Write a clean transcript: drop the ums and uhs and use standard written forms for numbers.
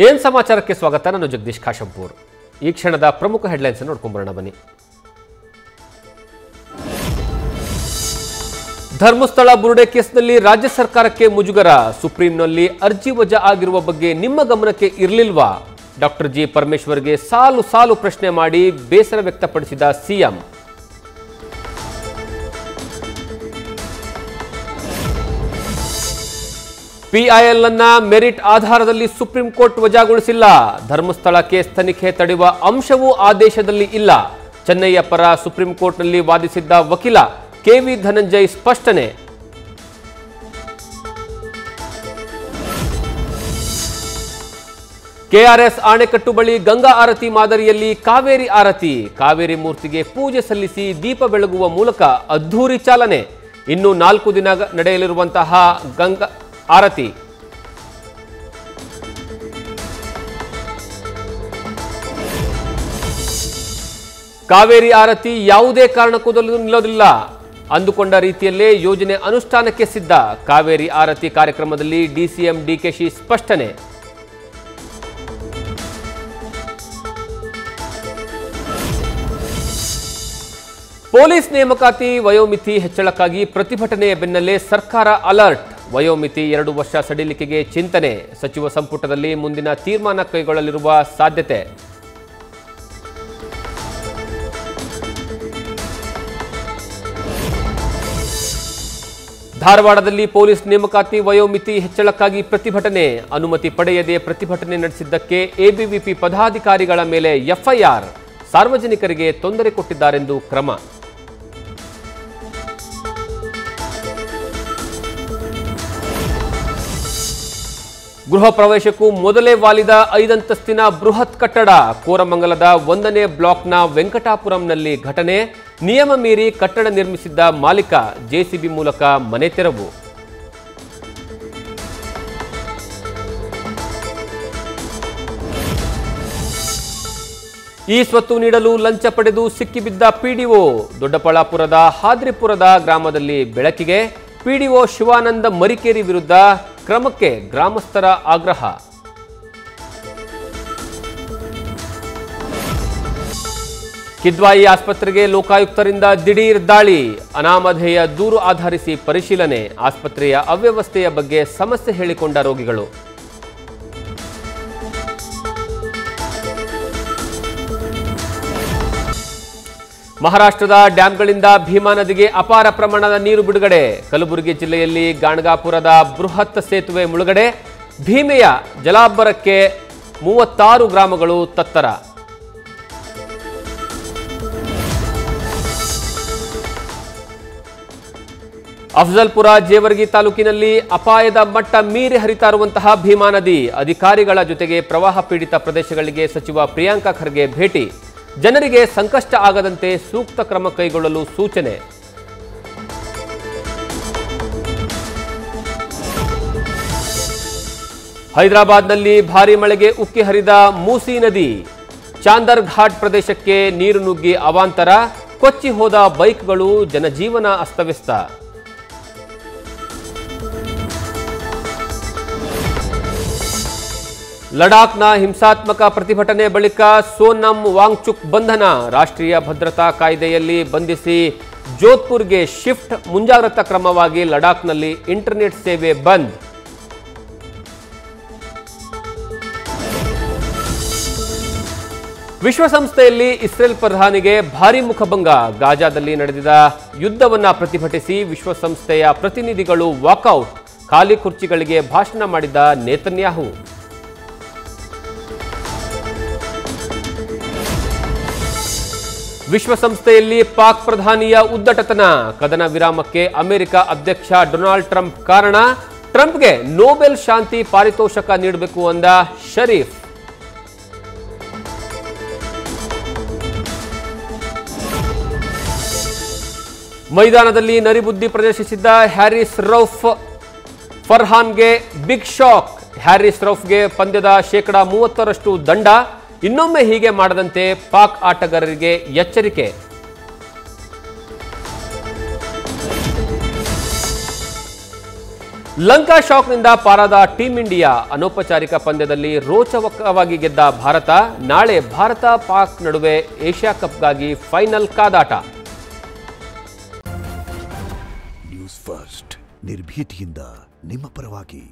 ಏನ್ ಸಮಾಚಾರಕ್ಕೆ ಸ್ವಾಗತ. ನಾನು ಜಗದೀಶ್ ಕಾಶಂಪೂರ್. ಈ ಕ್ಷಣದ ಪ್ರಮುಖ ಹೆಡ್ಲೈನ್ಸ್ ನೋಡ್ಕೊಂಬರೋಣ ಬನ್ನಿ. ಧರ್ಮಸ್ಥಳ ಬುರುಡೆ ಕೇಸ್ನಲ್ಲಿ ರಾಜ್ಯ ಸರ್ಕಾರಕ್ಕೆ ಮುಜುಗರ. ಸುಪ್ರೀಂನಲ್ಲಿ ಅರ್ಜಿ ವಜಾ ಆಗಿರುವ ಬಗ್ಗೆ ನಿಮ್ಮ ಗಮನಕ್ಕೆ ಇರಲಿಲ್ವಾ? ಡಾಕ್ಟರ್ ಜಿ ಪರಮೇಶ್ವರ್ಗೆ ಸಾಲು ಸಾಲು ಪ್ರಶ್ನೆ ಮಾಡಿ ಬೇಸರ ವ್ಯಕ್ತಪಡಿಸಿದ ಸಿಎಂ. ಪಿಐಎಲ್ ಅನ್ನ ಮೆರಿಟ್ ಆಧಾರದಲ್ಲಿ ಸುಪ್ರೀಂ ಕೋರ್ಟ್ ವಜಾಗೊಳಿಸಿಲ್ಲ. ಧರ್ಮಸ್ಥಳ ಕೇಸ್ ತನಿಖೆ ತಡೆಯುವ ಅಂಶವೂ ಆದೇಶದಲ್ಲಿ ಇಲ್ಲ. ಚೆನ್ನೈಯ ಪರ ಸುಪ್ರೀಂ ಕೋರ್ಟ್ನಲ್ಲಿ ವಾದಿಸಿದ್ದ ವಕೀಲ ಕೆವಿ ಧನಂಜಯ್ ಸ್ಪಷ್ಟನೆ. ಕೆಆರ್ಎಸ್ ಆಣೆಕಟ್ಟು ಬಳಿ ಗಂಗಾ ಆರತಿ ಮಾದರಿಯಲ್ಲಿ ಕಾವೇರಿ ಆರತಿ. ಕಾವೇರಿ ಮೂರ್ತಿಗೆ ಪೂಜೆ ಸಲ್ಲಿಸಿ ದೀಪ ಬೆಳಗುವ ಮೂಲಕ ಅದ್ಧೂರಿ ಚಾಲನೆ. ಇನ್ನು 4 ದಿನ ನಡೆಯಲಿರುವಂತಹ ಗಂಗಾ ಆರತಿ. ಕಾವೇರಿ ಆರತಿ ಯಾವುದೇ ಕಾರಣಕ್ಕೂ ನಿಲ್ಲೋದಿಲ್ಲ. ಅಂದುಕೊಂಡ ರೀತಿಯಲ್ಲೇ ಯೋಜನೆ ಅನುಷ್ಠಾನಕ್ಕೆ ಸಿದ್ಧ. ಕಾವೇರಿ ಆರತಿ ಕಾರ್ಯಕ್ರಮದಲ್ಲಿ ಡಿಸಿಎಂ ಡಿಕೆಶಿ ಸ್ಪಷ್ಟನೆ. ಪೊಲೀಸ್ ನೇಮಕಾತಿ ವಯೋಮಿತಿ ಹೆಚ್ಚಳಕ್ಕಾಗಿ ಪ್ರತಿಭಟನೆಯ ಬೆನ್ನಲ್ಲೇ ಸರ್ಕಾರ ಅಲರ್ಟ್. ವಯೋಮಿತಿ 2 ವರ್ಷ ಸಡಿಲಿಕೆಗೆ ಚಿಂತನೆ. ಸಚಿವ ಸಂಪುಟದಲ್ಲಿ ಮುಂದಿನ ತೀರ್ಮಾನ ಕೈಗೊಳ್ಳಲಿರುವ ಸಾಧ್ಯತೆ. ಧಾರವಾಡದಲ್ಲಿ ಪೊಲೀಸ್ ನೇಮಕಾತಿ ವಯೋಮಿತಿ ಹೆಚ್ಚಳಕ್ಕಾಗಿ ಪ್ರತಿಭಟನೆ. ಅನುಮತಿ ಪಡೆಯದೆ ಪ್ರತಿಭಟನೆ ನಡೆಸಿದ್ದಕ್ಕೆ ಎಬಿವಿಪಿ ಪದಾಧಿಕಾರಿಗಳ ಮೇಲೆ ಎಫ್ಐಆರ್. ಸಾರ್ವಜನಿಕರಿಗೆ ತೊಂದರೆ ಕೊಟ್ಟಿದ್ದಾರೆಂದು ಕ್ರಮ. ಗೃಹ ಪ್ರವೇಶಕ್ಕೂ ಮೊದಲೇ ವಾಲಿದ 5 ಅಂತಸ್ತಿನ ಬೃಹತ್ ಕಟ್ಟಡ. ಕೋರಮಂಗಲದ 1ನೇ ಬ್ಲಾಕ್ನ ವೆಂಕಟಾಪುರಂನಲ್ಲಿ ಘಟನೆ. ನಿಯಮ ಮೀರಿ ಕಟ್ಟಡ ನಿರ್ಮಿಸಿದ್ದ ಮಾಲೀಕ ಜೆಸಿಬಿ ಮೂಲಕ ಮನೆ ತೆರವು. ಈ ಸ್ವತ್ತು ನೀಡಲು ಲಂಚ ಪಡೆದು ಸಿಕ್ಕಿಬಿದ್ದ ಪಿಡಿಒ. ದೊಡ್ಡಬಳ್ಳಾಪುರದ ಹಾದ್ರಿಪುರದ ಗ್ರಾಮದಲ್ಲಿ ಬೆಳಕಿಗೆ. ಪಿಡಿಒ ಶಿವಾನಂದ ಮರಿಕೇರಿ ವಿರುದ್ಧ ಕ್ರಮಕ್ಕೆ ಗ್ರಾಮಸ್ಥರ ಆಗ್ರಹ. ಕಿದ್ವಾಯಿ ಆಸ್ಪತ್ರೆಗೆ ಲೋಕಾಯುಕ್ತರಿಂದ ದಿಢೀರ್ ದಾಳಿ. ಅನಾಮಧೇಯ ದೂರು ಆಧರಿಸಿ ಪರಿಶೀಲನೆ. ಆಸ್ಪತ್ರೆಯ ಅವ್ಯವಸ್ಥೆಯ ಬಗ್ಗೆ ಸಮಸ್ಯೆ ಹೇಳಿಕೊಂಡ ರೋಗಿಗಳು. ಮಹಾರಾಷ್ಟ್ರದ ಡ್ಯಾಂಗಳಿಂದ ಭೀಮಾ ನದಿಗೆ ಅಪಾರ ಪ್ರಮಾಣದ ನೀರು ಬಿಡುಗಡೆ. ಕಲಬುರಗಿ ಜಿಲ್ಲೆಯಲ್ಲಿ ಗಾಣಗಾಪುರದ ಬೃಹತ್ ಸೇತುವೆ ಮುಳುಗಡೆ. ಭೀಮೆಯ ಜಲಾಬ್ಬರಕ್ಕೆ 36 ಗ್ರಾಮಗಳು ತತ್ತರ. ಅಫಜಲ್ಪುರ ಜೇವರ್ಗಿ ತಾಲೂಕಿನಲ್ಲಿ ಅಪಾಯದ ಮಟ್ಟ ಮೀರಿ ಹರಿತಾ ಇರುವಂತಹ ಭೀಮಾ ನದಿ. ಅಧಿಕಾರಿಗಳ ಜೊತೆಗೆ ಪ್ರವಾಹ ಪೀಡಿತ ಪ್ರದೇಶಗಳಿಗೆ ಸಚಿವ ಪ್ರಿಯಾಂಕ ಖರ್ಗೆ ಭೇಟಿ. ಜನರಿಗೆ ಸಂಕಷ್ಟ ಆಗದಂತೆ ಸೂಕ್ತ ಕ್ರಮ ಕೈಗೊಳ್ಳಲು ಸೂಚನೆ. ಹೈದರಾಬಾದ್ನಲ್ಲಿ ಭಾರೀ ಮಳೆಗೆ ಉಕ್ಕಿ ಹರಿದ ಮೂಸಿ ನದಿ. ಚಾಂದರ್ ಘಾಟ್ ಪ್ರದೇಶಕ್ಕೆ ನೀರು ನುಗ್ಗಿ ಅವಾಂತರ. ಕೊಚ್ಚಿ ಹೋದ ಬೈಕ್ಗಳು. ಜನಜೀವನ ಅಸ್ತವ್ಯಸ್ತ. ಲಡಾಖ್ನ ಹಿಂಸಾತ್ಮಕ ಪ್ರತಿಭಟನೆ ಬಳಿಕ ಸೋನಂ ವಾಂಗ್ಚುಕ್ ಬಂಧನ. ರಾಷ್ಟ್ರೀಯ ಭದ್ರತಾ ಕಾಯ್ದೆಯಲ್ಲಿ ಬಂಧಿಸಿ ಜೋಧ್ಪುರ್ಗೆ ಶಿಫ್ಟ್. ಮುಂಜಾಗ್ರತಾ ಕ್ರಮವಾಗಿ ಲಡಾಖ್ನಲ್ಲಿ ಇಂಟರ್ನೆಟ್ ಸೇವೆ ಬಂದ್. ವಿಶ್ವಸಂಸ್ಥೆಯಲ್ಲಿ ಇಸ್ರೇಲ್ ಪ್ರಧಾನಿಗೆ ಭಾರೀ ಮುಖಭಂಗ. ಗಾಜಾದಲ್ಲಿ ನಡೆದಿದ ಯುದ್ಧವನ್ನ ಪ್ರತಿಭಟಿಸಿ ವಿಶ್ವಸಂಸ್ಥೆಯ ಪ್ರತಿನಿಧಿಗಳು ವಾಕೌಟ್. ಖಾಲಿ ಕುರ್ಚಿಗಳಿಗೆ ಭಾಷಣ ಮಾಡಿದ ನೇತನ್ಯಾಹು. ವಿಶ್ವಸಂಸ್ಥೆಯಲ್ಲಿ ಪಾಕ್ ಪ್ರಧಾನಿಯ ಉದ್ದಟತನ. ಕದನ ವಿರಾಮಕ್ಕೆ ಅಮೆರಿಕ ಅಧ್ಯಕ್ಷ ಡೊನಾಲ್ಡ್ ಟ್ರಂಪ್ ಕಾರಣ. ಟ್ರಂಪ್ಗೆ ನೊಬೆಲ್ ಶಾಂತಿ ಪಾರಿತೋಷಕ ನೀಡಬೇಕು ಅಂದ ಶರೀಫ್. ಮೈದಾನದಲ್ಲಿ ನರಿಬುದ್ಧಿ ಪ್ರದರ್ಶಿಸಿದ್ದ ಹ್ಯಾರಿಸ್ ರೌಫ್. ಫರ್ಹಾನ್ಗೆ ಬಿಗ್ ಶಾಕ್. ಹ್ಯಾರಿಸ್ ರೌಫ್ಗೆ ಪಂದ್ಯದ 30% ದಂಡ. ಇನ್ನೊಮ್ಮೆ ಹೀಗೆ ಮಾಡದಂತೆ ಪಾಕ್ ಆಟಗಾರರಿಗೆ ಎಚ್ಚರಿಕೆ. ಲಂಕಾ ಶಾಕ್ನಿಂದ ಪಾರಾದ ಟೀಂ ಇಂಡಿಯಾ ಅನೌಪಚಾರಿಕ ಪಂದ್ಯದಲ್ಲಿ ರೋಚಕವಾಗಿ ಗೆದ್ದ ಭಾರತ. ನಾಳೆ ಭಾರತ ಪಾಕ್ ನಡುವೆ ಏಷ್ಯಾ ಕಪ್ಗಾಗಿ ಫೈನಲ್ ಕಾದಾಟ. ನ್ಯೂಸ್ ಫಸ್ಟ್ ನಿರ್ಭೀತಿಯಿಂದ ನಿಮ್ಮ ಪರವಾಗಿ.